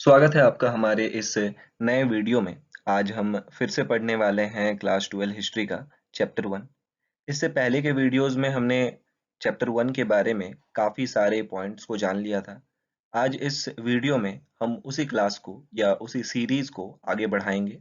स्वागत है आपका हमारे इस नए वीडियो में। आज हम फिर से पढ़ने वाले हैं क्लास 12 हिस्ट्री का चैप्टर 1। इससे पहले के वीडियोस में हमने चैप्टर 1 के बारे में काफी सारे पॉइंट्स को जान लिया था। आज इस वीडियो में हम उसी क्लास को या उसी सीरीज को आगे बढ़ाएंगे।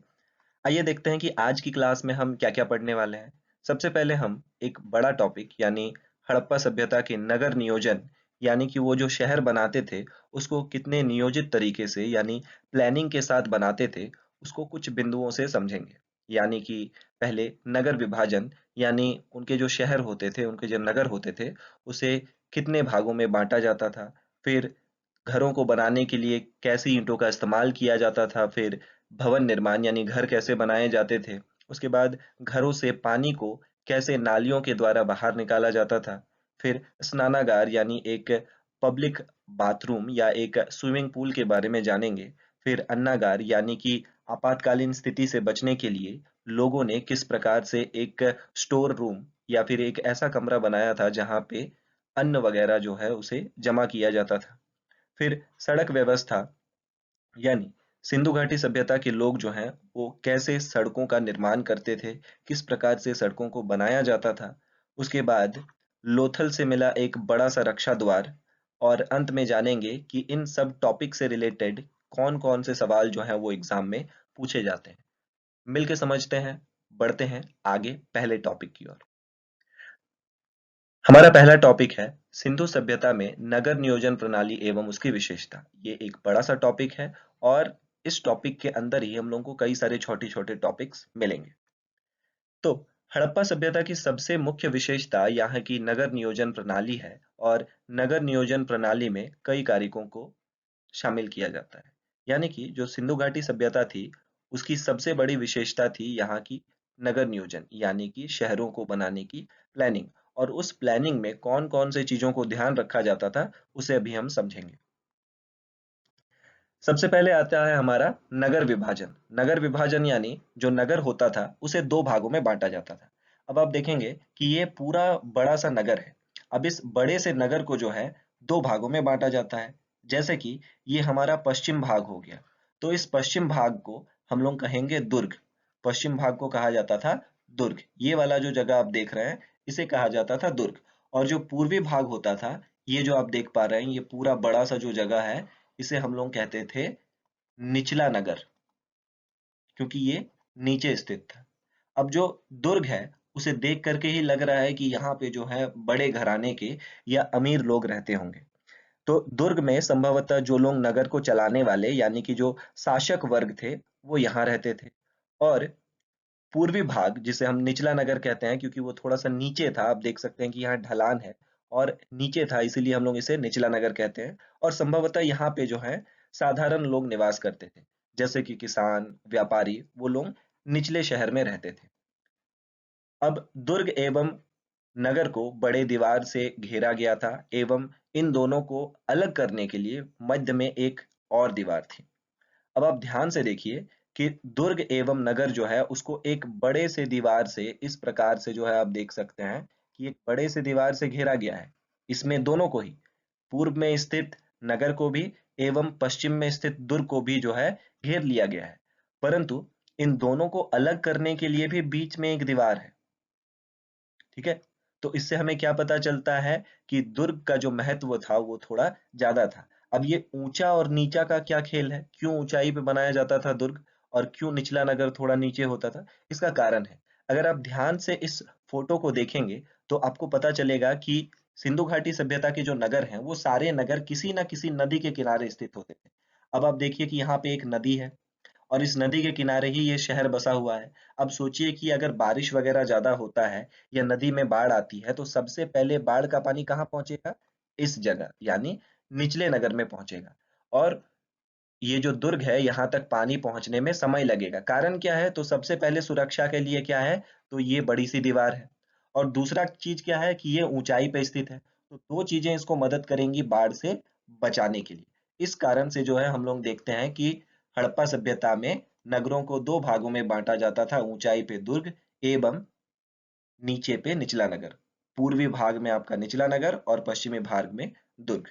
आइए देखते हैं कि आज की क्लास में हम क्या-क्या पढ़ने वाले हैं। सबसे पहले हम एक बड़ा टॉपिक यानी हड़प्पा सभ्यता के नगर नियोजन यानी कि वो जो शहर बनाते थे उसको कितने नियोजित तरीके से यानी प्लानिंग के साथ बनाते थे उसको कुछ बिंदुओं से समझेंगे। यानी कि पहले नगर विभाजन यानी उनके जो शहर होते थे, उनके जो नगर होते थे उसे कितने भागों में बांटा जाता था। फिर घरों को बनाने के लिए कैसी ईंटों का इस्तेमाल किया जाता था, फिर भवन निर्माण यानी घर कैसे बनाए जाते थे, उसके बाद घरों से पानी को कैसे नालियों के द्वारा बाहर निकाला जाता था, फिर स्नानागार यानी एक पब्लिक बाथरूम या एक स्विमिंग पूल के बारे में जानेंगे, फिर अन्नागार यानी कि आपातकालीन स्थिति से बचने के लिए लोगों ने किस प्रकार से एक स्टोर रूम या फिर एक ऐसा कमरा बनाया था जहां पे अन्न वगैरह जो है उसे जमा किया जाता था। फिर सड़क व्यवस्था यानी सिंधु घाटी सभ्यता के लोग जो हैं वो कैसे सड़कों का निर्माण करते थे, किस प्रकार से सड़कों को बनाया जाता था। उसके बाद लोथल से मिला एक बड़ा सा रक्षा द्वार और अंत में जानेंगे कि इन सब टॉपिक से रिलेटेड कौन-कौन से सवाल जो हैं वो एग्जाम में पूछे जाते हैं। मिलके समझते हैं, बढ़ते हैं आगे पहले टॉपिक की ओर। हमारा पहला टॉपिक है सिंधु सभ्यता में नगर नियोजन प्रणाली एवं उसकी विशेषता। ये एक बड़ा सा टॉपिक है और इस टॉपिक के अंदर ही हम लोगों को कई सारे छोटे छोटे टॉपिक्स मिलेंगे। तो हड़प्पा सभ्यता की सबसे मुख्य विशेषता यहाँ की नगर नियोजन प्रणाली है और नगर नियोजन प्रणाली में कई कारकों को शामिल किया जाता है। यानी कि जो सिंधु घाटी सभ्यता थी उसकी सबसे बड़ी विशेषता थी यहाँ की नगर नियोजन यानी कि शहरों को बनाने की प्लानिंग। और उस प्लानिंग में कौन कौन से चीजों को ध्यान रखा जाता था उसे अभी हम समझेंगे। सबसे पहले आता है हमारा नगर विभाजन। नगर विभाजन यानी जो नगर होता था उसे दो भागों में बांटा जाता था। अब आप देखेंगे कि ये पूरा बड़ा सा नगर है। अब इस बड़े से नगर को जो है दो भागों में बांटा जाता है। जैसे कि ये हमारा पश्चिम भाग हो गया, तो इस पश्चिम भाग को हम लोग कहेंगे दुर्ग। पश्चिम भाग को कहा जाता था दुर्ग। ये वाला जो जगह आप देख रहे हैं इसे कहा जाता था दुर्ग। और जो पूर्वी भाग होता था, ये जो आप देख पा रहे हैं, ये पूरा बड़ा सा जो जगह है इसे हम लोग कहते थे निचला नगर, क्योंकि ये नीचे स्थित था। अब जो दुर्ग है उसे देख करके ही लग रहा है कि यहाँ पे जो है बड़े घराने के या अमीर लोग रहते होंगे। तो दुर्ग में संभवतः जो लोग नगर को चलाने वाले यानी कि जो शासक वर्ग थे वो यहाँ रहते थे। और पूर्वी भाग जिसे हम निचला नगर कहते हैं क्योंकि वो थोड़ा सा नीचे था, आप देख सकते हैं कि यहाँ ढलान है और नीचे था इसीलिए हम लोग इसे निचला नगर कहते हैं। और संभवतः यहाँ पे जो है साधारण लोग निवास करते थे, जैसे कि किसान व्यापारी, वो लोग निचले शहर में रहते थे। अब दुर्ग एवं नगर को बड़े दीवार से घेरा गया था एवं इन दोनों को अलग करने के लिए मध्य में एक और दीवार थी। अब आप ध्यान से देखिए कि दुर्ग एवं नगर जो है उसको एक बड़े से दीवार से इस प्रकार से जो है आप देख सकते हैं कि एक बड़े से दीवार से घेरा गया है। इसमें दोनों को ही, पूर्व में स्थित नगर को भी एवं पश्चिम में स्थित दुर्ग को भी जो है घेर लिया गया है। परंतु इन दोनों को अलग करने के लिए भी बीच में एक दीवार है। ठीक है। तो इससे हमें क्या पता चलता है कि दुर्ग का जो महत्व था वो थोड़ा ज्यादा था। अब ये ऊंचा और नीचा का क्या खेल है, क्यों ऊंचाई पे बनाया जाता था दुर्ग और क्यों निचला नगर थोड़ा नीचे होता था, इसका कारण है। अगर आप ध्यान से इस फोटो को देखेंगे तो आपको पता चलेगा कि सिंधु घाटी सभ्यता के जो नगर हैं वो सारे नगर किसी ना किसी नदी के किनारे स्थित होते थे। अब आप देखिए कि यहाँ पे एक नदी है और इस नदी के किनारे ही ये शहर बसा हुआ है। अब सोचिए कि अगर बारिश वगैरह ज्यादा होता है या नदी में बाढ़ आती है तो सबसे पहले बाढ़ का पानी कहाँ पहुंचेगा? इस जगह यानी निचले नगर में पहुंचेगा। और ये जो दुर्ग है यहाँ तक पानी पहुंचने में समय लगेगा। कारण क्या है? तो सबसे पहले सुरक्षा के लिए क्या है? तो ये बड़ी सी दीवार है। और दूसरा चीज क्या है कि ये ऊंचाई पे स्थित है। तो दो चीजें इसको मदद करेंगी बाढ़ से बचाने के लिए। इस कारण से जो है हम लोग देखते हैं कि हड़प्पा सभ्यता में नगरों को दो भागों में बांटा जाता था, ऊंचाई पे दुर्ग एवं नीचे पे निचला नगर। पूर्वी भाग में आपका निचला नगर और पश्चिमी भाग में दुर्ग।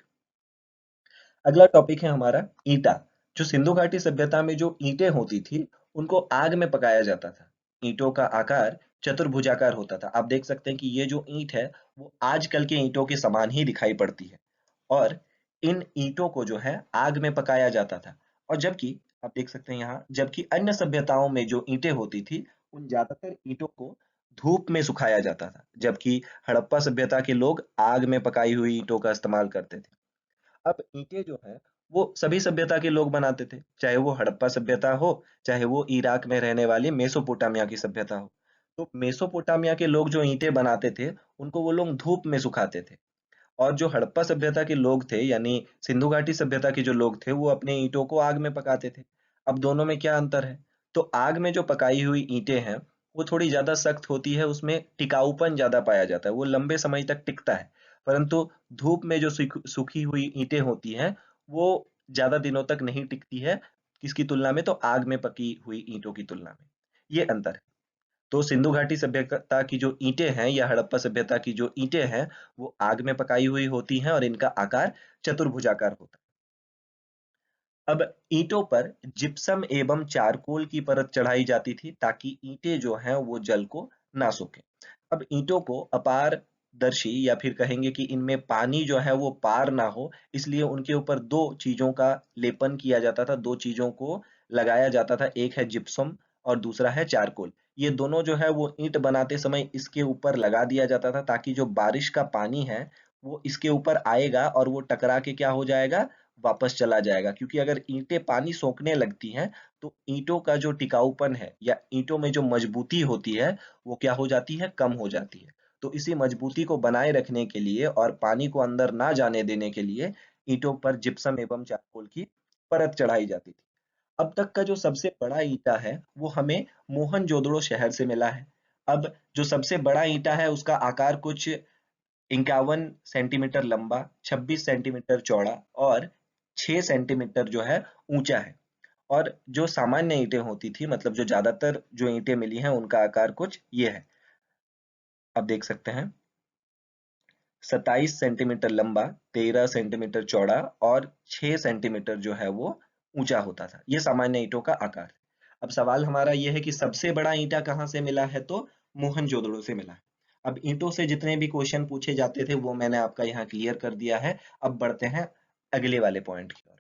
अगला टॉपिक है हमारा ईंटा। जो सिंधु घाटी सभ्यता में जो ईंटें होती थी, उनको आग में पकाया जाता था। ईंटों का आकार चतुर्भुजाकार होता था। आप देख सकते हैं कि ये जो ईंट है, वो आजकल के ईंटों के समान ही दिखाई पड़ती है। और इन ईंटों को जो है आग में पकाया जाता था। और जबकि आप देख सकते हैं यहाँ, जबकि अन्य सभ्यताओं में जो ईंटें होती थी, उन ज्यादातर ईंटों को धूप में सुखाया जाता था, जबकि हड़प्पा सभ्यता के लोग आग में पकाई हुई ईंटों का इस्तेमाल करते थे। अब ईंटें जो है वो सभी सभ्यता के लोग बनाते थे, चाहे वो हड़प्पा सभ्यता हो, चाहे वो इराक में रहने वाली मेसोपोटामिया की सभ्यता हो। तो मेसोपोटामिया के लोग जो ईंटें बनाते थे, उनको वो लोग धूप में सुखाते थे। और जो हड़प्पा सभ्यता के लोग थे, यानी सिंधु घाटी सभ्यता के जो लोग थे, वो अपने ईंटों को आग में पकाते थे। अब दोनों में क्या अंतर है? तो आग में जो पकाई हुई ईंटें हैं, वो थोड़ी ज्यादा सख्त होती है, उसमें टिकाऊपन ज्यादा पाया जाता है, वो लंबे समय तक टिकता है। परंतु धूप में जो सूखी हुई ईंटें होती हैं, वो ज्यादा दिनों तक नहीं टिकती है। किसकी तुलना में? तो आग में पकी हुई ईंटों की तुलना में। ये अंतर है। तो सिंधु घाटी सभ्यता की जो ईंटें हैं या हड़प्पा सभ्यता की जो ईंटें हैं, वो आग में पकाई हुई होती हैं और इनका आकार चतुर्भुजाकार होता है। अब ईंटों पर जिप्सम एवं चारकोल की परत चढ़ाई जाती थी, ताकि ईंटें जो हैं वो जल को ना सोखें। अब ईंटों को अपारदर्शी या फिर कहेंगे कि इनमें पानी जो है वो पार ना हो, इसलिए उनके ऊपर दो चीजों का लेपन किया जाता था, दो चीजों को लगाया जाता था। एक है जिप्सम और दूसरा है चारकोल। ये दोनों जो है वो ईंट बनाते समय इसके ऊपर लगा दिया जाता था, ताकि जो बारिश का पानी है वो इसके ऊपर आएगा और वो टकरा के क्या हो जाएगा? वापस चला जाएगा। क्योंकि अगर ईंटें पानी सोखने लगती हैं, तो ईंटों का जो टिकाऊपन है या ईंटों में जो मजबूती होती है, वो क्या हो जाती है? कम हो जाती है। तो इसी मजबूती को बनाए रखने के लिए और पानी को अंदर ना जाने देने के लिए ईंटों पर जिप्सम एवं चारकोल की परत चढ़ाई जाती थी। अब तक का जो सबसे बड़ा ईंटा है, वो हमें मोहनजोदड़ो शहर से मिला है। अब जो सबसे बड़ा ईंटा है, उसका आकार कुछ 51 सेंटीमीटर लंबा, 26 सेंटीमीटर चौड़ा और 6 सेंटीमीटर जो है ऊंचा है। और जो सामान्य ईंटें होती थी, मतलब जो ज्यादातर जो ईंटें मिली हैं, उनका आकार कुछ ये है। आप देख सकते हैं, 27 सेंटीमीटर लंबा, 13 सेंटीमीटर चौड़ा और 6 सेंटीमीटर जो है वो ऊंचा होता था। ये सामान्य ईंटों का आकार है। अब सवाल हमारा ये है कि सबसे बड़ा ईंटा कहाँ से मिला है? तो मोहनजोदड़ो से मिला है। अब ईंटों से जितने भी क्वेश्चन पूछे जाते थे, वो मैंने आपका यहाँ क्लियर कर दिया है। अब बढ़ते हैं अगले वाले पॉइंट की ओर।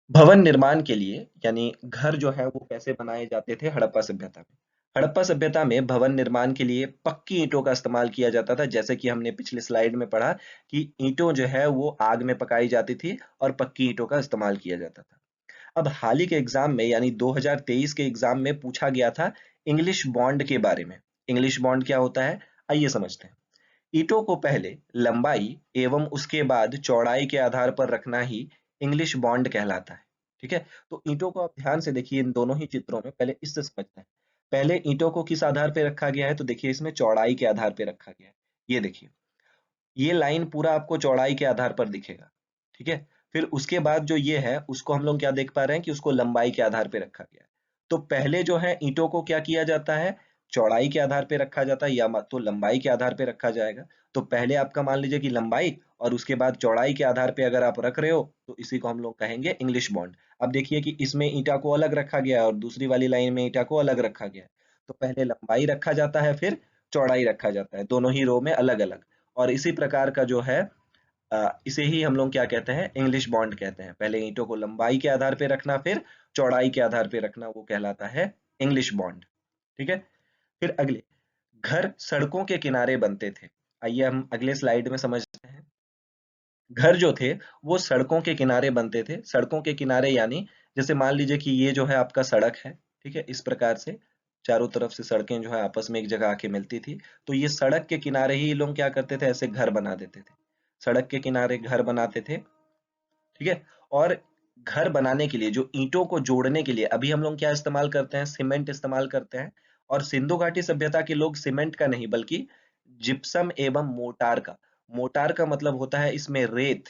भवन निर्माण के लिए, यानी घर जो है वो कैसे बनाए जाते थे हड़प्पा सभ्यता में? हड़प्पा सभ्यता में भवन निर्माण के लिए पक्की ईंटों का इस्तेमाल किया जाता था, जैसे कि हमने पिछले स्लाइड में पढ़ा कि ईंटों जो है वो आग में पकाई जाती थी और पक्की ईंटों का इस्तेमाल किया जाता था। अब हाल ही के एग्जाम में, यानी 2023 के एग्जाम में पूछा गया था इंग्लिश बॉन्ड के बारे में। इंग्लिश बॉन्ड क्या होता है? आइए समझते हैं। ईंटों को पहले लंबाई एवं उसके बाद चौड़ाई के आधार पर रखना ही इंग्लिश बॉन्ड कहलाता है। ठीक है? तो ईंटों को आप ध्यान से देखिए, इन दोनों ही चित्रों में पहले इससे समझते हैं। पहले ईंटों को किस आधार पे रखा गया है? तो देखिए, इसमें चौड़ाई के आधार पे रखा गया है। ये देखिए, ये लाइन पूरा आपको चौड़ाई के आधार पर दिखेगा। ठीक है? फिर उसके बाद जो ये है, उसको हम लोग क्या देख पा रहे हैं कि उसको लंबाई के आधार पे रखा गया है। तो पहले जो है ईंटों को क्या किया जाता है? चौड़ाई के आधार पे रखा जाता है, या तो लंबाई के आधार पे रखा जाएगा। तो पहले आपका मान लीजिए कि लंबाई, और उसके बाद चौड़ाई के आधार पे अगर आप रख रहे हो, तो इसी को हम लोग कहेंगे इंग्लिश बॉन्ड। अब देखिए कि इसमें ईंटा को अलग रखा गया है और दूसरी वाली लाइन में ईंटा को अलग रखा गया है। तो पहले लंबाई रखा जाता है, फिर चौड़ाई रखा जाता है, दोनों ही रो में अलग अलग। और इसी प्रकार का जो है, इसे ही हम लोग क्या कहते हैं? इंग्लिश बॉन्ड कहते हैं। पहले ईंटों को लंबाई के आधार पे रखना, फिर चौड़ाई के आधार पे रखना, वो कहलाता है इंग्लिश बॉन्ड। ठीक है? फिर अगले, घर सड़कों के किनारे बनते थे। आइए हम अगले स्लाइड में समझते हैं। घर जो थे वो सड़कों के किनारे बनते थे। सड़कों के किनारे यानी, जैसे मान लीजिए कि ये जो है आपका सड़क है। ठीक है? इस प्रकार से चारों तरफ से सड़कें जो है आपस में एक जगह आके मिलती थी। तो ये सड़क के किनारे ही लोग क्या करते थे? ऐसे घर बना देते थे। सड़क के किनारे घर बनाते थे। ठीक है? और घर बनाने के लिए, जो ईंटों को जोड़ने के लिए, अभी हम लोग क्या इस्तेमाल करते हैं? सीमेंट इस्तेमाल करते हैं। और सिंधु घाटी सभ्यता के लोग सीमेंट का नहीं, बल्कि जिप्सम एवं मोटार का। मोटार का मतलब होता है इसमें रेत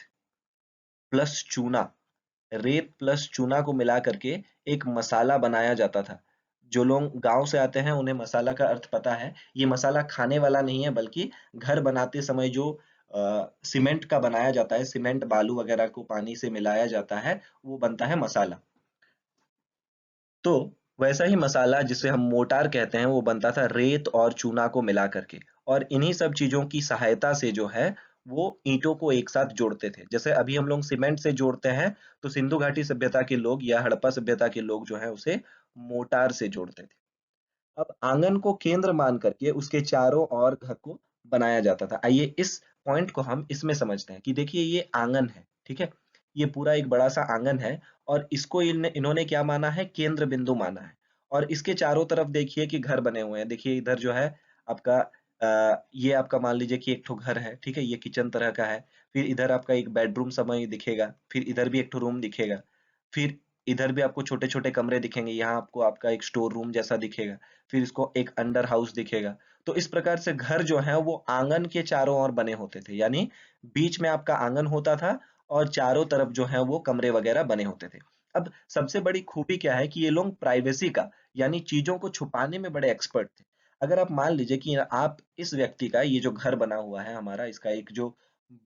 प्लस चूना। रेत प्लस चूना को मिला करके एक मसाला बनाया जाता था। जो लोग गांव से आते हैं, उन्हें मसाला का अर्थ पता है। ये मसाला खाने वाला नहीं है, बल्कि घर बनाते समय जो सीमेंट का बनाया जाता है, सीमेंट बालू वगैरह को पानी से मिलाया जाता है, वो बनता है मसाला। तो वैसा ही मसाला जिसे हम मोटार कहते हैं वो बनता था रेत और चूना को मिला करके, और इन्हीं सब चीजों की सहायता से जो है वो ईंटों को एक साथ जोड़ते थे। जैसे अभी हम लोग सीमेंट से जोड़ते हैं, तो सिंधु घाटी सभ्यता के लोग या हड़प्पा सभ्यता के लोग जो है उसे मोटार से जोड़ते थे। अब आंगन को केंद्र मान करके उसके चारों ओर घर को बनाया जाता था। आइए इस पॉइंट को हम इसमें समझते हैं कि देखिए ये आंगन है, ठीक है? ये पूरा एक बड़ा सा आंगन है, और इसको इन्होंने क्या माना है, केंद्र बिंदु माना है। और इसके चारों तरफ देखिए कि घर बने हुए हैं। देखिए इधर जो है आपका ये आपका मान लीजिए कि एक ठो घर है, ठीक है? ये किचन तरह का है। फिर इधर आपका एक बेडरूम समय दिखेगा, फिर इधर भी एक ठो रूम दिखेगा, फिर इधर भी आपको छोटे छोटे कमरे दिखेंगे, यहाँ आपको आपका एक स्टोर रूम जैसा दिखेगा, फिर इसको एक अंडर हाउस दिखेगा। तो इस प्रकार से घर जो है वो आंगन के चारों ओर बने होते थे, यानी बीच में आपका आंगन होता था और चारों तरफ जो है वो कमरे वगैरह बने होते थे। अब सबसे बड़ी खूबी क्या है कि ये लोग प्राइवेसी का, यानी चीजों को छुपाने में बड़े एक्सपर्ट थे। अगर आप मान लीजिए कि आप इस व्यक्ति का ये जो घर बना हुआ है हमारा, इसका एक जो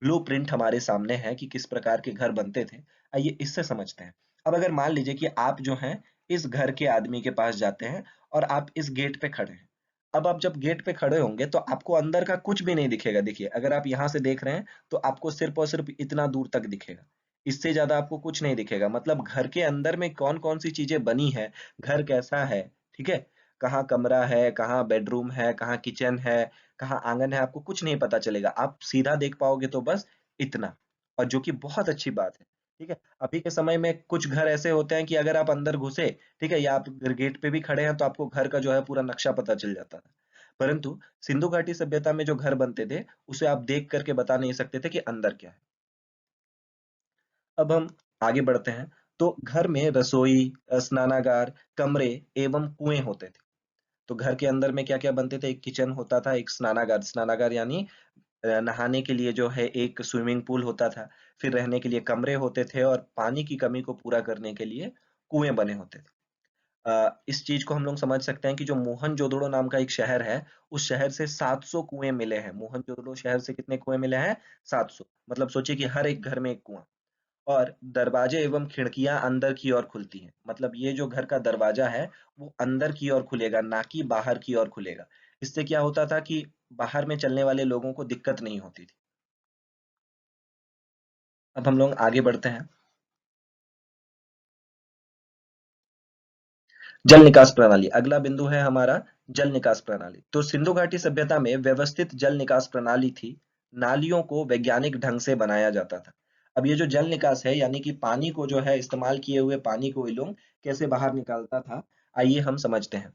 ब्लूप्रिंट हमारे सामने है कि किस प्रकार के घर बनते थे, आइए इससे समझते हैं। अब अगर मान लीजिए कि आप जो हैं इस घर के आदमी के पास जाते हैं और आप इस गेट पे खड़े हैं। अब आप जब गेट पे खड़े होंगे तो आपको अंदर का कुछ भी नहीं दिखेगा। देखिए अगर आप यहाँ से देख रहे हैं तो आपको सिर्फ और सिर्फ इतना दूर तक दिखेगा, इससे ज्यादा आपको कुछ नहीं दिखेगा। मतलब घर के अंदर में कौन कौन सी चीजें बनी है, घर कैसा है, ठीक है, कहाँ कमरा है, कहाँ बेडरूम है, कहाँ किचन है, कहाँ आंगन है, आपको कुछ नहीं पता चलेगा। आप सीधा देख पाओगे तो बस इतना, और जो कि बहुत अच्छी बात है। ठीक है, अभी के समय में कुछ घर ऐसे होते हैं कि अगर आप अंदर घुसे, ठीक है, या आप गेट पे भी खड़े हैं तो आपको घर का जो है पूरा नक्शा पता चल जाता था। परंतु सिंधु घाटी सभ्यता में जो घर बनते थे उसे आप देख करके बता नहीं सकते थे कि अंदर क्या है। अब हम आगे बढ़ते हैं। तो घर में रसोई, स्नानागार, कमरे एवं कुएं होते थे। तो घर के अंदर में क्या क्या बनते थे, एक किचन होता था, एक स्नानागार, स्नानागार यानी नहाने के लिए जो है एक स्विमिंग पूल होता था, फिर रहने के लिए कमरे होते थे, और पानी की कमी को पूरा करने के लिए कुएं बने होते थे। इस चीज को हम लोग समझ सकते हैं कि जो मोहनजोदड़ो नाम का एक शहर है, उस शहर से 700 कुएं मिले हैं। मोहनजोदड़ो शहर से कितने कुएं मिले हैं? 700। मतलब सोचिए कि हर एक घर में एक कुआं। और दरवाजे एवं खिड़कियां अंदर की ओर खुलती हैं। मतलब ये जो घर का दरवाजा है वो अंदर की ओर खुलेगा, ना कि बाहर की ओर खुलेगा। इससे क्या होता था कि बाहर में चलने वाले लोगों को दिक्कत नहीं होती थी। अब हम लोग आगे बढ़ते हैं। जल निकास प्रणाली अगला बिंदु है हमारा। जल निकास प्रणाली, तो सिंधु घाटी सभ्यता में व्यवस्थित जल निकास प्रणाली थी। नालियों को वैज्ञानिक ढंग से बनाया जाता था। अब ये जो जल निकास है, यानी कि पानी को जो है इस्तेमाल किए हुए पानी को ये लोग कैसे बाहर निकालता था, आइए हम समझते हैं।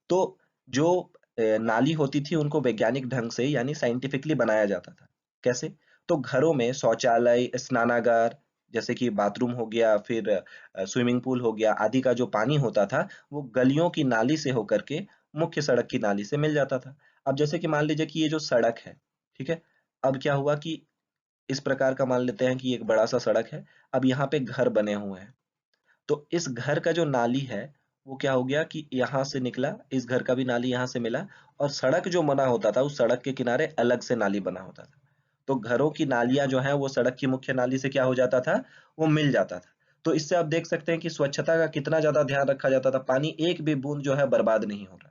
तो जो नाली होती थी उनको वैज्ञानिक ढंग से यानी साइंटिफिकली बनाया जाता था। कैसे? तो घरों में शौचालय, स्नानागार, जैसे कि बाथरूम हो गया, फिर स्विमिंग पूल हो गया, आदि का जो पानी होता था वो गलियों की नाली से होकर के मुख्य सड़क की नाली से मिल जाता था। अब जैसे कि मान लीजिए कि ये जो सड़क है, ठीक है, अब क्या हुआ कि इस प्रकार का मान लेते हैं कि एक बड़ा सा सड़क है। अब यहाँ पे घर बने हुए हैं, तो इस घर का जो नाली है वो क्या हो गया कि यहाँ से निकला, इस घर का भी नाली यहाँ से मिला, और सड़क जो बना होता था उस सड़क के किनारे अलग से नाली बना होता था। तो घरों की नालियां जो हैं वो सड़क की मुख्य नाली से क्या हो जाता था, वो मिल जाता था। तो इससे आप देख सकते हैं कि स्वच्छता का कितना ज्यादा ध्यान रखा जाता था, पानी एक भी बूंद जो है बर्बाद नहीं हो रहा।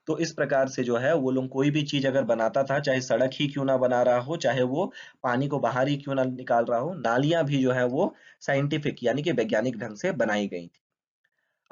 तो इस प्रकार से जो है वो लोग कोई भी चीज अगर बनाता था, चाहे सड़क ही क्यों ना बना रहा हो, चाहे वो पानी को बाहर ही क्यों ना निकाल रहा हो, नालियां भी जो है वो साइंटिफिक यानी कि वैज्ञानिक ढंग से बनाई गई थी।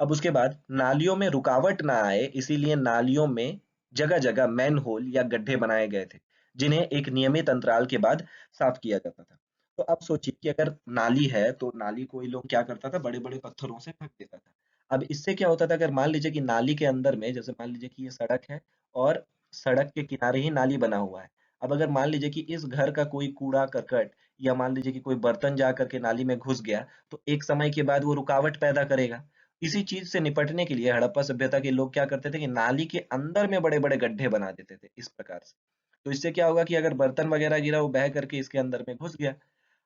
अब उसके बाद नालियों में रुकावट ना आए इसीलिए नालियों में जगह जगह मैन होल या गड्ढे बनाए गए थे, जिन्हें एक नियमित अंतराल के बाद साफ किया जाता था। तो अब सोचिए कि अगर नाली है तो नाली को ये लोग क्या करता था, बड़े बड़े पत्थरों से ढक देता था। अब इससे क्या होता था, अगर मान लीजिए कि नाली के अंदर में, जैसे मान लीजिए कि ये सड़क है और सड़क के किनारे ही नाली बना हुआ है। अब अगर मान लीजिए कि इस घर का कोई कूड़ा करकट या मान लीजिए कि कोई बर्तन जा करके नाली में घुस गया, तो एक समय के बाद वो रुकावट पैदा करेगा। इसी चीज से निपटने के लिए हड़प्पा सभ्यता के लोग क्या करते थे कि नाली के अंदर में बड़े बड़े गड्ढे बना देते थे इस प्रकार से। तो इससे क्या होगा कि अगर बर्तन वगैरह गिरा वो बह करके इसके अंदर में घुस गया।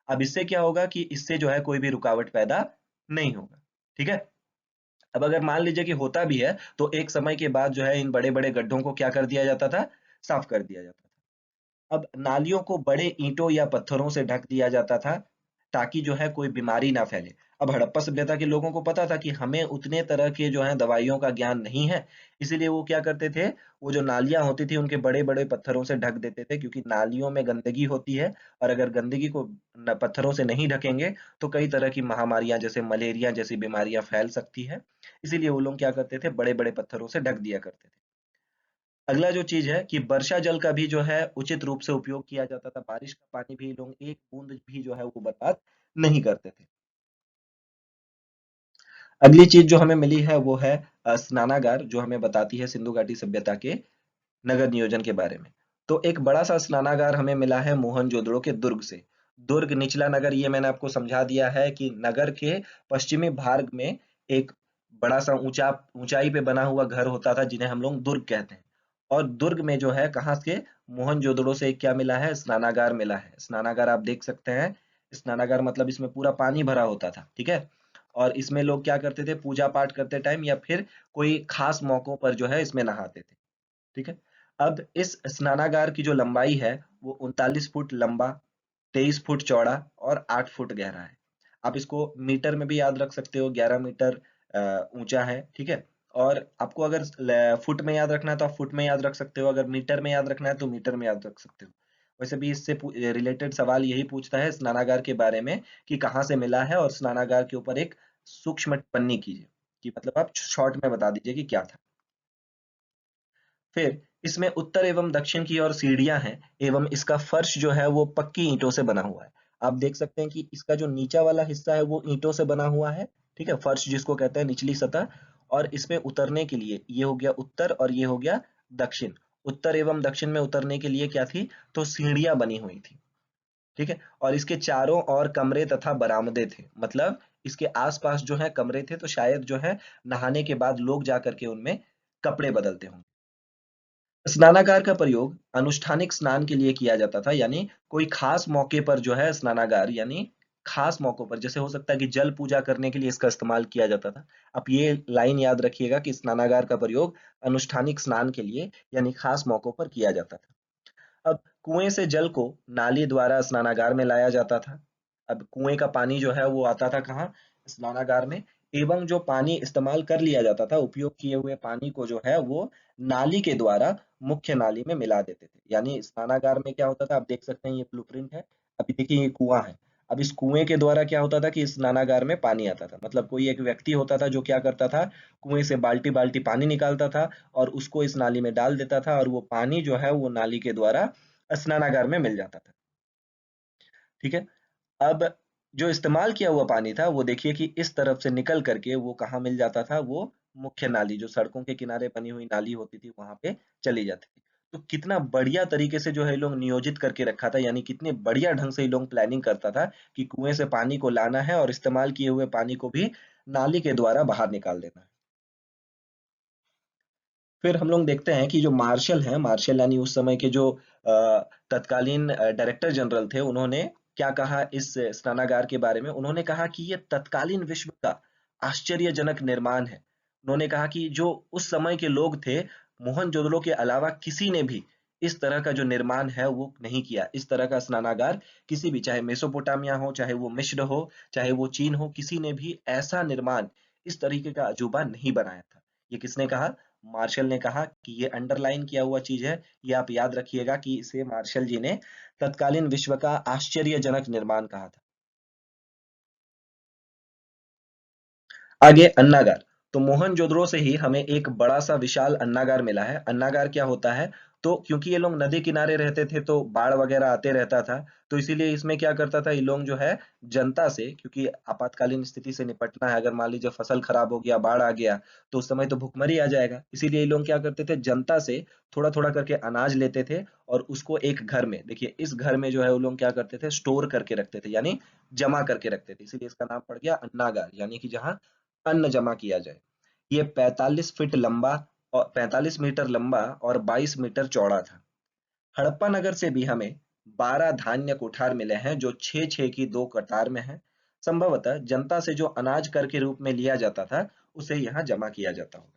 अब इससे क्या होगा कि इससे जो है कोई भी रुकावट पैदा नहीं होगा। ठीक है, अब अगर मान लीजिए कि होता भी है तो एक समय के बाद जो है इन बड़े बड़े गड्ढों को क्या कर दिया जाता था, साफ कर दिया जाता था। अब नालियों को बड़े ईंटों या पत्थरों से ढक दिया जाता था ताकि जो है कोई बीमारी ना फैले। अब हड़प्पा सभ्यता के लोगों को पता था कि हमें उतने तरह के जो है दवाइयों का ज्ञान नहीं है, इसीलिए वो क्या करते थे, वो जो नालियां होती थी उनके बड़े बड़े पत्थरों से ढक देते थे, क्योंकि नालियों में गंदगी होती है और अगर गंदगी को पत्थरों से नहीं ढकेंगे तो कई तरह की महामारियां जैसे मलेरिया जैसी बीमारियां फैल सकती है। इसीलिए वो लोग क्या करते थे, बड़े बड़े पत्थरों से ढक दिया करते थे। अगला जो चीज है कि वर्षा जल का भी जो है उचित रूप से उपयोग किया जाता था। बारिश का पानी भी लोग एक बूंद भी जो है वो बर्बाद नहीं करते थे। अगली चीज जो हमें मिली है वो है स्नानागार, जो हमें बताती है सिंधु घाटी सभ्यता के नगर नियोजन के बारे में। तो एक बड़ा सा स्नानागार हमें मिला है मोहनजोदड़ो के दुर्ग से। दुर्ग निचला नगर, ये मैंने आपको समझा दिया है कि नगर के पश्चिमी भाग में एक बड़ा सा ऊंचाई पे बना हुआ घर होता था जिन्हें हम लोग दुर्ग कहते हैं। और दुर्ग में जो है कहाँ से, मोहनजोदड़ो से एक क्या मिला है, स्नानागार मिला है। स्नानागार आप देख सकते हैं, स्नानागार मतलब इसमें पूरा पानी भरा होता था, ठीक है। और इसमें लोग क्या करते थे, पूजा पाठ करते टाइम या फिर कोई खास मौकों पर जो है इसमें नहाते थे, ठीक है। अब इस स्नानागार की जो लंबाई है वो 39 फुट लंबा, 23 फुट चौड़ा और 8 फुट गहरा है। आप इसको मीटर में भी याद रख सकते हो, 11 मीटर ऊंचा है, ठीक है। और आपको अगर फुट में याद रखना है तो आप फुट में याद रख सकते हो, अगर मीटर में याद रखना है तो मीटर में याद रख सकते हो। वैसे भी इससे रिलेटेड सवाल यही पूछता है स्नानागार के बारे में कि कहाँ से मिला है, और स्नानागार के ऊपर एक सूक्ष्म टिप्पणी कीजिए, कि मतलब आप शॉर्ट में बता दीजिए कि क्या था। फिर इसमें उत्तर एवं दक्षिण की ओर सीढ़ियां हैं, एवं इसका फर्श जो है वो पक्की ईंटों से बना हुआ है। आप देख सकते हैं कि इसका जो नीचा वाला हिस्सा है वो ईंटों से बना हुआ है, ठीक है, फर्श जिसको कहते हैं निचली सतह। और इसमें उतरने के लिए ये हो गया उत्तर और ये हो गया दक्षिण। उत्तर एवं दक्षिण में उतरने के लिए क्या थी, तो सीढ़ियां बनी हुई थी, ठीक है। और इसके चारों ओर कमरे तथा बरामदे थे, मतलब इसके आसपास जो है कमरे थे, तो शायद जो है नहाने के बाद लोग जा करके उनमें कपड़े बदलते होंगे। स्नानागार का प्रयोग अनुष्ठानिक स्नान के लिए किया जाता था, यानी कोई खास मौके पर जो है स्नानागार, यानी खास मौकों पर, जैसे हो सकता है कि जल पूजा करने के लिए इसका इस्तेमाल किया जाता था। आप ये लाइन याद रखिएगा कि स्नानागार का प्रयोग अनुष्ठानिक स्नान के लिए यानी खास मौकों पर किया जाता था। अब कुएं से जल को नाली द्वारा स्नानागार में लाया जाता था। अब कुएं का पानी जो है वो आता था कहाँ, स्नानागार में। एवं जो पानी इस्तेमाल कर लिया जाता था, उपयोग किए हुए पानी को जो है वो नाली के द्वारा मुख्य नाली में मिला देते थे। यानी स्नानागार में क्या होता था, आप देख सकते हैं ये ब्लूप्रिंट है। अभी देखिए ये कुआं है। अब इस कुएं के द्वारा क्या होता था कि इस स्नानागार में पानी आता था, मतलब कोई एक व्यक्ति होता था जो क्या करता था, कुएं से बाल्टी बाल्टी पानी निकालता था और उसको इस नाली में डाल देता था, और वो पानी जो है वो नाली के द्वारा स्नानागार में मिल जाता था, ठीक है। अब जो इस्तेमाल किया हुआ पानी था वो देखिए कि इस तरफ से निकल करके वो कहाँ मिल जाता था, वो मुख्य नाली, जो सड़कों के किनारे बनी हुई नाली होती थी वहां पे चली जाती थी। तो कितना बढ़िया तरीके से जो है ये लोग नियोजित करके रखा था, यानी कितने बढ़िया ढंग से ये लोग प्लानिंग करता था कि कुएं से पानी को लाना है और इस्तेमाल किए हुए पानी को भी नाली के द्वारा बाहर निकाल देना है। फिर हम लोग देखते हैं कि जो मार्शल हैं, मार्शल यानी उस समय के जो तत्कालीन डायरेक्टर जनरल थे, उन्होंने क्या कहा इस स्नानागार के बारे में। उन्होंने कहा कि ये तत्कालीन विश्व का आश्चर्यजनक निर्माण है। उन्होंने कहा कि जो उस समय के लोग थे, मोहनजोदड़ो के अलावा किसी ने भी इस तरह का जो निर्माण है वो नहीं किया। इस तरह का स्नानागार किसी भी, चाहे मेसोपोटामिया हो, चाहे वो मिस्र हो, चाहे वो चीन हो, किसी ने भी ऐसा निर्माण, इस तरीके का अजूबा नहीं बनाया था। ये किसने कहा, मार्शल ने कहा। कि ये अंडरलाइन किया हुआ चीज है, ये आप याद रखिएगा कि इसे मार्शल जी ने तत्कालीन विश्व का आश्चर्यजनक निर्माण कहा था। आगे अन्नागार। तो मोहनजोदड़ो से ही हमें एक बड़ा सा विशाल अन्नागार मिला है। अन्नागार क्या होता है, तो क्योंकि ये लोग नदी किनारे रहते थे तो बाढ़ वगैरह आते रहता था, तो इसीलिए इसमें क्या करता था, ये लोग जो है जनता से, क्योंकि आपातकालीन स्थिति से निपटना है, अगर मान लीजिए फसल खराब हो गया, बाढ़ आ गया, तो उस समय तो भुखमरी आ जाएगा। इसीलिए ये लोग क्या करते थे, जनता से थोड़ा थोड़ा करके अनाज लेते थे और उसको एक घर में, देखिए इस घर में जो है वो लोग क्या करते थे, स्टोर करके रखते थे, यानी जमा करके रखते थे। इसीलिए इसका नाम पड़ गया अन्नागार, यानी कि जहाँ अन्न जमा किया जाए। ये 45 फीट लंबा और 45 मीटर लंबा और 22 मीटर चौड़ा था। हड़प्पा नगर से भी हमें 12 धान्य कोठार मिले हैं जो 6-6 की दो कतार में हैं। संभवतः जनता से जो अनाज कर के रूप में लिया जाता था उसे यहाँ जमा किया जाता होगा।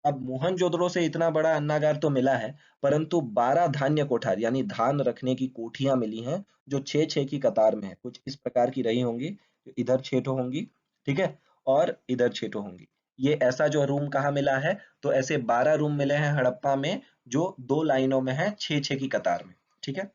अब मोहनजोदड़ो से इतना बड़ा अन्नागार तो मिला है, परंतु 12 धान्य कोठार यानी धान रखने की कोठियां मिली हैं, जो 6-6 की कतार में है। कुछ इस प्रकार की रही होंगी, इधर 6 ठो होंगी, ठीक है, और इधर 6 ठो होंगी। ये ऐसा जो रूम कहाँ मिला है, तो ऐसे 12 रूम मिले हैं हड़प्पा में, जो 2 लाइनों में है, 6-6 की कतार में, ठीक है।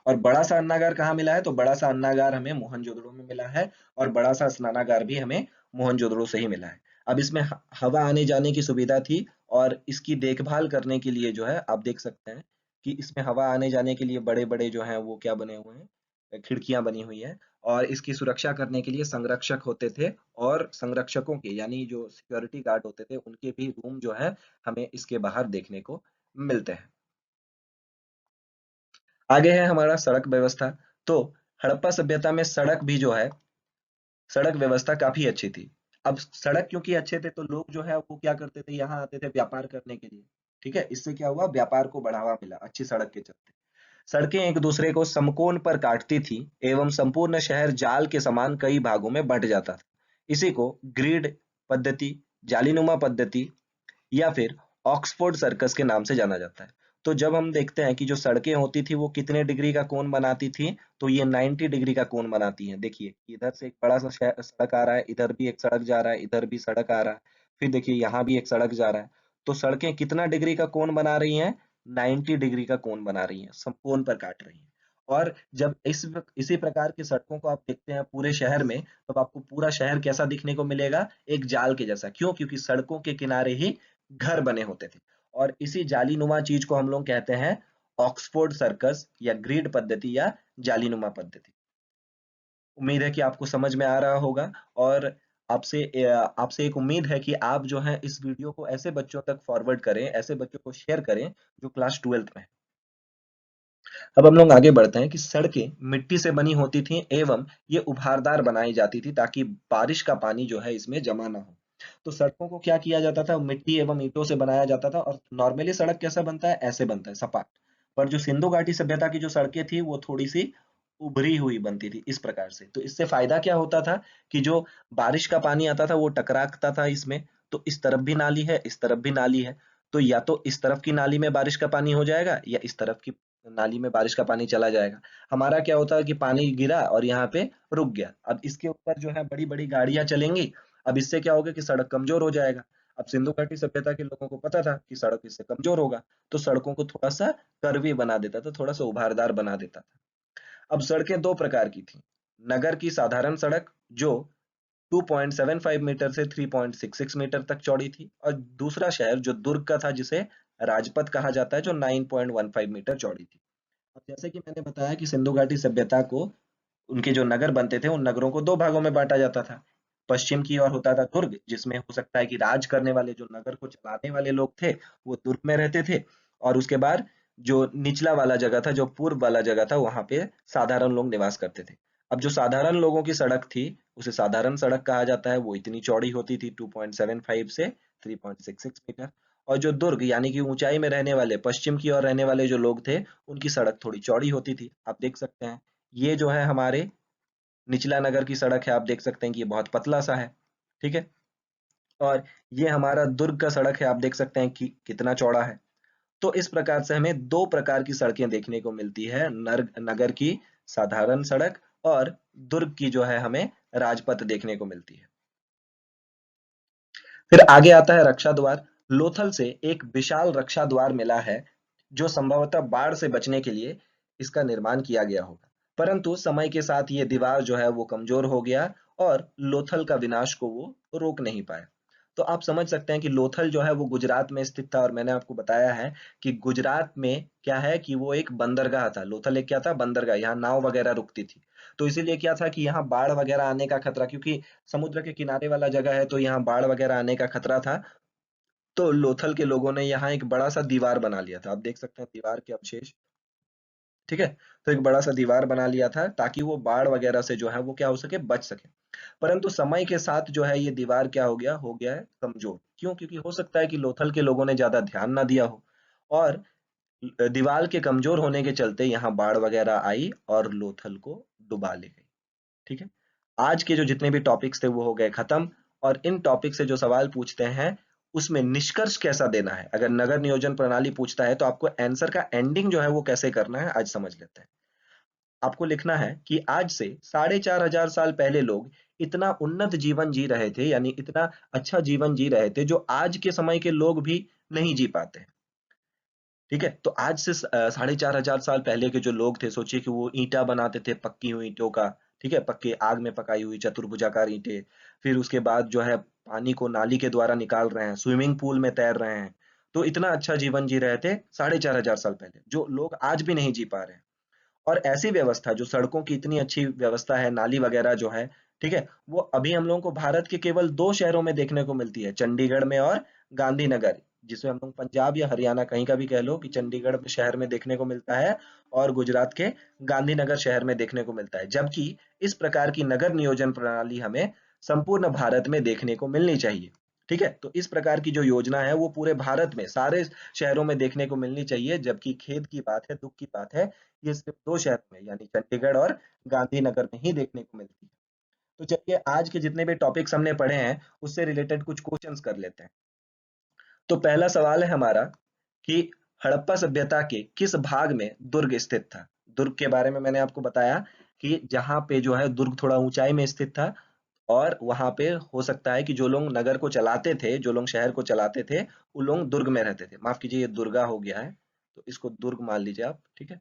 और बड़ा सा अन्नागार कहाँ मिला है, तो बड़ा सा अन्नागार हमें मोहनजोदड़ो में मिला है, और बड़ा सा स्नानागार भी हमें मोहनजोदड़ो से ही मिला है। अब इसमें हवा आने जाने की सुविधा थी, और इसकी देखभाल करने के लिए जो है आप देख सकते हैं कि इसमें हवा आने जाने के लिए बड़े बड़े जो हैं वो क्या बने हुए हैं, खिड़कियां बनी हुई है, और इसकी सुरक्षा करने के लिए संरक्षक होते थे, और संरक्षकों के यानी जो सिक्योरिटी गार्ड होते थे उनके भी रूम जो है हमें इसके बाहर देखने को मिलते हैं। आगे है हमारा सड़क व्यवस्था। तो हड़प्पा सभ्यता में सड़क भी जो है, सड़क व्यवस्था काफी अच्छी थी। अब सड़क क्योंकि अच्छे थे तो लोग जो है वो क्या करते थे, यहाँ आते थे व्यापार करने के लिए, ठीक है। इससे क्या हुआ, व्यापार को बढ़ावा मिला अच्छी सड़क के चलते। सड़कें एक दूसरे को समकोण पर काटती थी, एवं संपूर्ण शहर जाल के समान कई भागों में बंट जाता था। इसी को ग्रिड पद्धति, जालीनुमा पद्धति या फिर ऑक्सफोर्ड सर्कस के नाम से जाना जाता है। तो जब हम देखते हैं कि जो सड़कें होती थी वो कितने डिग्री का कोण बनाती थी, तो ये 90 डिग्री का कोण बनाती हैं। देखिए इधर से एक बड़ा सा सड़क आ रहा है, इधर भी एक सड़क जा रहा है, इधर भी सड़क आ रहा है, फिर देखिए यहाँ भी एक सड़क जा रहा है। तो सड़कें कितना डिग्री का कोण बना रही हैं, 90 डिग्री का कोण बना रही हैं, समकोण पर काट रही हैं। और जब इसी प्रकार की सड़कों को आप देखते हैं पूरे शहर में, तब आपको पूरा शहर कैसा दिखने को मिलेगा, एक जाल के जैसा। क्यों, क्योंकि सड़कों के किनारे ही घर बने होते थे। और इसी जालीनुमा चीज को हम लोग कहते हैं ऑक्सफोर्ड सर्कस या ग्रिड पद्धति या जालीनुमा पद्धति। उम्मीद है कि आपको समझ में आ रहा होगा, और आपसे एक उम्मीद है कि आप जो है इस वीडियो को ऐसे बच्चों तक फॉरवर्ड करें, ऐसे बच्चों को शेयर करें जो क्लास 12th में है। अब हम लोग आगे बढ़ते हैं कि सड़कें मिट्टी से बनी होती थी, एवं ये उभारदार बनाई जाती थी ताकि बारिश का पानी जो है इसमें जमा ना हो। तो सड़कों को क्या किया जाता था, मिट्टी एवं ईंटों से बनाया जाता था। और नॉर्मली सड़क कैसा बनता है, ऐसे बनता है सपाट। पर जो सिंधु घाटी सभ्यता की जो सड़कें थी वो थोड़ी सी उभरी हुई बनती थी इस प्रकार से। तो इससे फायदा क्या होता था कि जो बारिश का पानी आता था वो टकराता था इसमें। तो इस तरफ भी नाली है, इस तरफ भी नाली है, तो या तो इस तरफ की नाली में बारिश का पानी हो जाएगा, या इस तरफ की नाली में बारिश का पानी चला जाएगा। हमारा क्या होता है कि पानी गिरा और यहाँ पे रुक गया। अब इसके ऊपर जो है बड़ी बड़ी गाड़ियां चलेंगी। अब इससे क्या होगा कि सड़क कमजोर हो जाएगा। अब सिंधु घाटी सभ्यता के लोगों को पता था कि सड़क इससे कमजोर होगा, तो सड़कों को थोड़ा सा कर्वी बना देता था, थोड़ा सा उभारदार बना देता था। अब सड़कें दो प्रकार की थी। नगर की साधारण सड़क जो 2.75 मीटर से 3.66 मीटर तक चौड़ी थी, और दूसरा शहर जो दुर्ग का था जिसे राजपथ कहा जाता है, जो 9.15 मीटर चौड़ी थी। अब जैसे कि मैंने बताया कि सिंधु घाटी सभ्यता को उनके जो नगर बनते थे उन नगरों को दो भागों में बांटा जाता था। पश्चिम की ओर होता था दुर्ग, जिसमें हो सकता है कि राज करने वाले जो नगर को चलाने वाले लोग थे वो दुर्ग में रहते थे। और उसके बाद जो निचला वाला जगह था, जो पूर्व वाला जगह था, वहां पे साधारण लोग निवास करते थे। अब जो साधारण लोगों की सड़क थी उसे साधारण सड़क कहा जाता है, वो इतनी चौड़ी होती थी 2.75 से 3.66 मीटर। और जो दुर्ग यानी कि ऊंचाई में रहने वाले, पश्चिम की ओर रहने वाले जो लोग थे, उनकी सड़क थोड़ी चौड़ी होती थी। आप देख सकते हैं ये जो है हमारे निचला नगर की सड़क है, आप देख सकते हैं कि ये बहुत पतला सा है, ठीक है। और ये हमारा दुर्ग का सड़क है, आप देख सकते हैं कि कितना चौड़ा है। तो इस प्रकार से हमें दो प्रकार की सड़कें देखने को मिलती है, नगर की साधारण सड़क, और दुर्ग की जो है हमें राजपथ देखने को मिलती है। फिर आगे आता है रक्षा द्वार। लोथल से एक विशाल रक्षा द्वार मिला है, जो संभवतः बाढ़ से बचने के लिए इसका निर्माण किया गया होगा। परंतु समय के साथ ये दीवार जो है वो कमजोर हो गया, और लोथल का विनाश को वो रोक नहीं पाया। तो आप समझ सकते हैं कि लोथल जो है वो गुजरात में स्थित था, और मैंने आपको बताया है कि गुजरात में क्या है कि वो एक बंदरगाह था। लोथल एक क्या था, बंदरगाह, यहाँ नाव वगैरह रुकती थी। तो इसीलिए क्या था कि यहाँ बाढ़ वगैरह आने का खतरा, क्योंकि समुद्र के किनारे वाला जगह है तो यहाँ बाढ़ वगैरह आने का खतरा था। तो लोथल के लोगों ने यहाँ एक बड़ा सा दीवार बना लिया था, आप देख सकते हैं दीवार के अवशेष, ठीक है। तो एक बड़ा सा दीवार बना लिया था ताकि वो बाढ़ वगैरह से जो है वो क्या हो सके, बच सके। परंतु समय के साथ जो है ये दीवार क्या हो गया है कमजोर। क्यों, क्योंकि हो सकता है कि लोथल के लोगों ने ज्यादा ध्यान ना दिया हो, और दीवार के कमजोर होने के चलते यहाँ बाढ़ वगैरह आई और लोथल को डुबा ले गई, ठीक है। आज के जो जितने भी टॉपिक्स थे वो हो गए खत्म, और इन टॉपिक से जो सवाल पूछते हैं उसमें निष्कर्ष कैसा देना है। अगर नगर नियोजन प्रणाली पूछता है तो आपको आंसर का एंडिंग जो है वो कैसे करना है, आज समझ लेते हैं। आपको लिखना है कि आज से 4,500 साल पहले लोग इतना उन्नत जीवन जी रहे थे, यानी इतना अच्छा जीवन जी रहे थे जो आज के समय के लोग भी नहीं जी पाते। ठीक है, तो आज से 4,500 साल पहले के जो लोग थे, सोचिए कि वो ईंटा बनाते थे, पक्की हुई ईंटों का। ठीक है, पक्के आग में पकाई हुई चतुर्भुजाकार ईंटें। फिर उसके बाद जो है पानी को नाली के द्वारा निकाल रहे हैं, स्विमिंग पूल में तैर रहे हैं। तो इतना अच्छा जीवन जी रहे थे 4,500 साल पहले, जो लोग आज भी नहीं जी पा रहे हैं। और ऐसी व्यवस्था, जो सड़कों की इतनी अच्छी व्यवस्था है, नाली वगैरह जो है, ठीक है, वो अभी हम लोगों को भारत के केवल 2 शहरों में देखने को मिलती है, चंडीगढ़ में और गांधीनगर, जिसे हम लोग पंजाब या हरियाणा कहीं का भी कह लो, कि चंडीगढ़ शहर में देखने को मिलता है और गुजरात के गांधीनगर शहर में देखने को मिलता है। जबकि इस प्रकार की नगर नियोजन प्रणाली हमें संपूर्ण भारत में देखने को मिलनी चाहिए। ठीक है, तो इस प्रकार की जो योजना है वो पूरे भारत में सारे शहरों में देखने को मिलनी चाहिए। जबकि खेद की बात है, दुख की बात है, ये सिर्फ 2 शहरों में, यानी चंडीगढ़ और गांधीनगर में ही देखने को मिलती है। तो चलिए, आज के जितने भी टॉपिक्स हमने पढ़े हैं उससे रिलेटेड कुछ क्वेश्चंस कर लेते हैं। तो पहला सवाल है हमारा कि हड़प्पा सभ्यता के किस भाग में दुर्ग स्थित था। दुर्ग के बारे में मैंने आपको बताया कि जहां पे जो है दुर्ग थोड़ा ऊंचाई में स्थित था, और वहां पे हो सकता है कि जो लोग नगर को चलाते थे, जो लोग शहर को चलाते थे, वो लोग दुर्ग में रहते थे। माफ कीजिए, ये दुर्गा हो गया है, तो इसको दुर्ग मान लीजिए आप। ठीक है,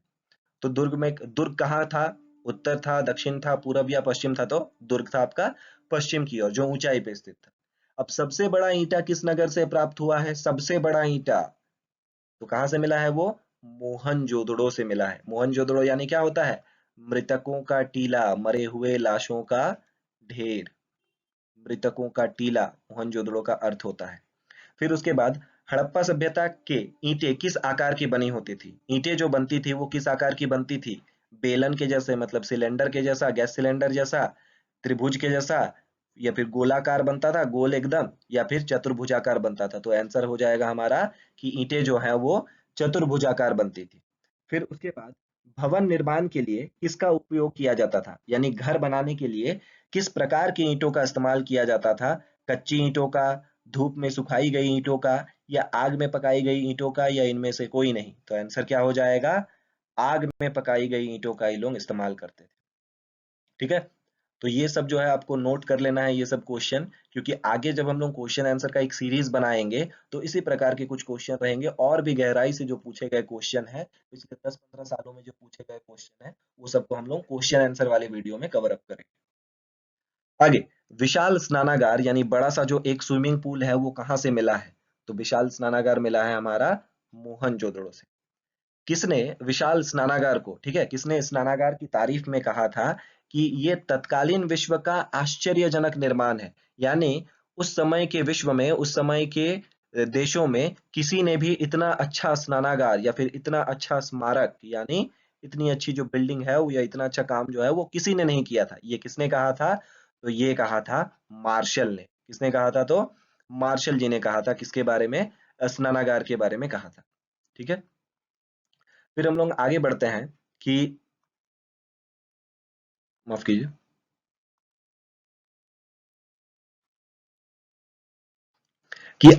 तो दुर्ग कहाँ था? उत्तर था, दक्षिण था, पूरब या पश्चिम था? तो दुर्ग था आपका पश्चिम की ओर, जो ऊंचाई पे स्थित था। अब सबसे बड़ा ईंटा किस नगर से प्राप्त हुआ है? सबसे बड़ा ईंटा तो कहाँ से मिला है? वो मोहनजोदड़ो से मिला है। मोहनजोदड़ो यानी क्या होता है? मृतकों का टीला, मरे हुए लाशों का ढेर। मृतकों का टीला मोहनजोदड़ो का अर्थ होता है। फिर उसके बाद हड़प्पा सभ्यता के ईंटें किस आकार की बनी होती थी? ईंटें जो बनती थी वो किस आकार की बनती थी? बेलन के जैसे, मतलब सिलेंडर के जैसा, गैस सिलेंडर जैसा, त्रिभुज के जैसा, या फिर गोलाकार बनता था गोल एकदम, या फिर चतुर्भुजाकार बनता था? तो आंसर हो जाएगा हमारा कि ईंटें जो है वो चतुर्भुजाकार बनती थी। फिर उसके बाद भवन निर्माण के लिए किसका उपयोग किया जाता था, यानी घर बनाने के लिए किस प्रकार की ईंटों का इस्तेमाल किया जाता था? कच्ची ईंटों का, धूप में सुखाई गई ईंटों का, या आग में पकाई गई ईंटों का, या इनमें से कोई नहीं? तो आंसर क्या हो जाएगा? आग में पकाई गई ईंटों का ही लोग इस्तेमाल करते थे। ठीक है, तो ये सब जो है आपको नोट कर लेना है, ये सब क्वेश्चन, क्योंकि आगे जब हम लोग क्वेश्चन आंसर का एक सीरीज बनाएंगे तो इसी प्रकार के कुछ क्वेश्चन रहेंगे, और भी गहराई से जो पूछे गए क्वेश्चन है पिछले 10-15 सालों में, जो पूछे गए क्वेश्चन है, वो सबको हम लोग क्वेश्चन आंसर वाले वीडियो में कवर अप करेंगे। आगे, विशाल स्नानागार यानी बड़ा सा जो एक स्विमिंग पूल है वो कहाँ से मिला है? तो विशाल स्नानागार मिला है हमारा मोहनजोदड़ो से। किसने विशाल स्नानागार को, ठीक है, किसने स्नानागार की तारीफ में कहा था कि ये तत्कालीन विश्व का आश्चर्यजनक निर्माण है? यानी उस समय के विश्व में, उस समय के देशों में किसी ने भी इतना अच्छा स्नानागार या फिर इतना अच्छा स्मारक, यानी इतनी अच्छी जो बिल्डिंग है वो, या इतना अच्छा काम जो है वो किसी ने नहीं किया था। ये किसने कहा था? तो ये कहा था मार्शल ने। किसने कहा था? तो मार्शल जी ने कहा था। किसके बारे में? स्नानागार के बारे में कहा था। ठीक है, फिर हम लोग आगे बढ़ते हैं कि, माफ कीजिए, कि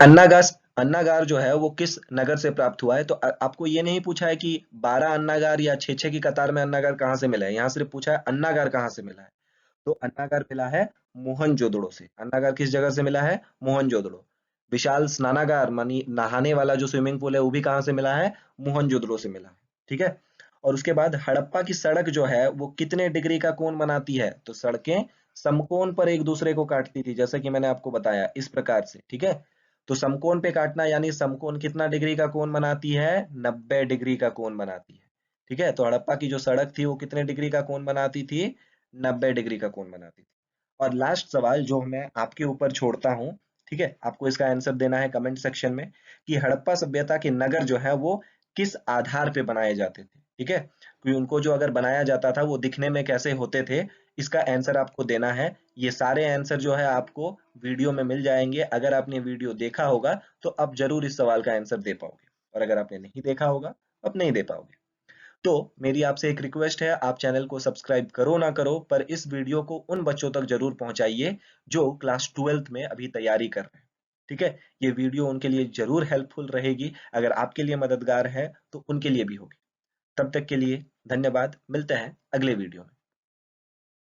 अन्नागार जो है वो किस नगर से प्राप्त हुआ है? तो आपको ये नहीं पूछा है कि 12 अन्नागार या 6-6 की कतार में अन्नागार कहाँ से मिला है, यहाँ सिर्फ पूछा है अन्नागार कहाँ से मिला है। तो अन्नागार मिला है मोहनजोदड़ो से। अन्नागार किस जगह से मिला है? मोहनजोदड़ो। विशाल स्नानागार मानी नहाने वाला जो स्विमिंग पूल है, वो भी कहाँ से मिला है? मोहनजोदड़ो से मिला है। ठीक है, और उसके बाद हड़प्पा की सड़क जो है वो कितने डिग्री का कोण बनाती है? तो सड़कें समकोण पर एक दूसरे को काटती थी, जैसे कि मैंने आपको बताया इस प्रकार से। ठीक है, तो समकोण पे काटना, यानी समकोण कितना डिग्री का कोण बनाती है? 90 डिग्री का कोण बनाती है। ठीक है, तो हड़प्पा की जो सड़क थी वो कितने डिग्री का कोण बनाती थी? 90 डिग्री का कोण बनाती थी। और लास्ट सवाल जो मैं आपके ऊपर छोड़ता हूँ, ठीक है, आपको इसका आंसर देना है कमेंट सेक्शन में, कि हड़प्पा सभ्यता के नगर जो है वो किस आधार पे बनाए जाते थे। ठीक है, क्योंकि उनको जो अगर बनाया जाता था वो दिखने में कैसे होते थे, इसका आंसर आपको देना है। ये सारे आंसर जो है आपको वीडियो में मिल जाएंगे। अगर आपने वीडियो देखा होगा तो आप जरूर इस सवाल का आंसर दे पाओगे, और अगर आपने नहीं देखा होगा आप नहीं दे पाओगे। तो मेरी आपसे एक रिक्वेस्ट है, आप चैनल को सब्सक्राइब करो ना करो, पर इस वीडियो को उन बच्चों तक जरूर पहुंचाइए जो क्लास 12th में अभी तैयारी कर रहे हैं। ठीक है? ये वीडियो उनके लिए ज़रूर हेल्पफुल रहेगी, अगर आपके लिए मददगार है, तो उनके लिए भी होगी। तब तक के लिए धन्यवाद, मिलते हैं अगले वीडियो में।